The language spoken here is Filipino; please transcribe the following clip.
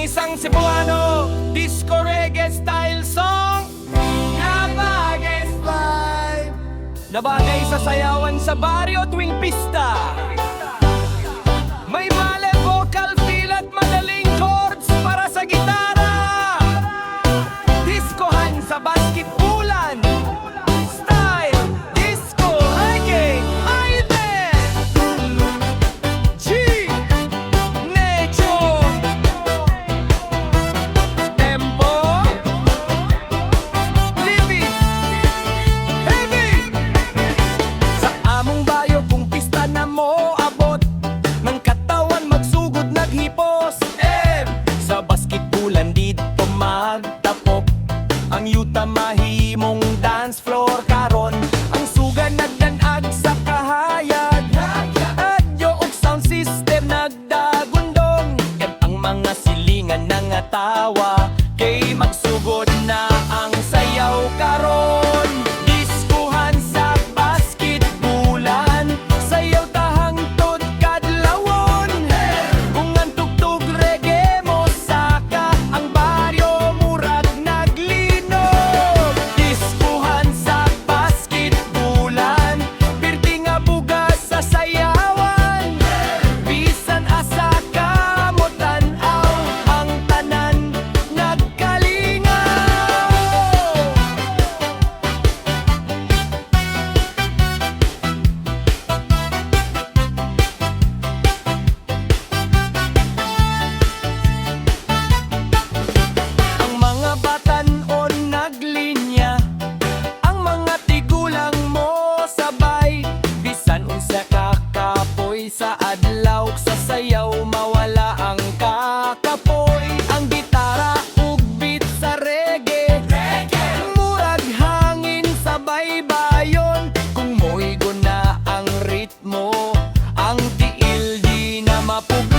isang Cebuano disco reggae style song na Bagues Vibe, na bagay sa sayawan sa baryo tuwing pista. May male vocal feel at madaling chords para sa gitara. Diskohan sa basketbulan style, disco reggae Aiden G Necho Tempo Libby Heavy. Sa among bayo kung pista na mo abot ng katawan magsugod naghipos. Sa basketbulan dito magtapok ang yuta mahimong dance floor karon. Ang suga nagdanag sa kahayag, adyo og sound system nagdagundong. Ket ang mga silingan nangatawa kay magsugod na ang sayaw karon. Diskuhan sa basketbulan, sayaw tahangtod kadlawon. Kung ang tugtog reggae mo saka, ang baryo murag naglinog. Diskuhan sa basketbulan, pirti nga bugas sa sayawan. Bisan asa ka mo tan-aw, ang tanan nagkalingaw. Ang mga batan-on naglinya, ang mga tigulang mo sabay. Bisan unsa ka kapoy sa adlaw, sa sayaw mawala ang kakapoy. Ang gitara ug beat sa reggae, murag hangin sa baybayon. Kung moigo na ang ritmo, ang tiil di na mapug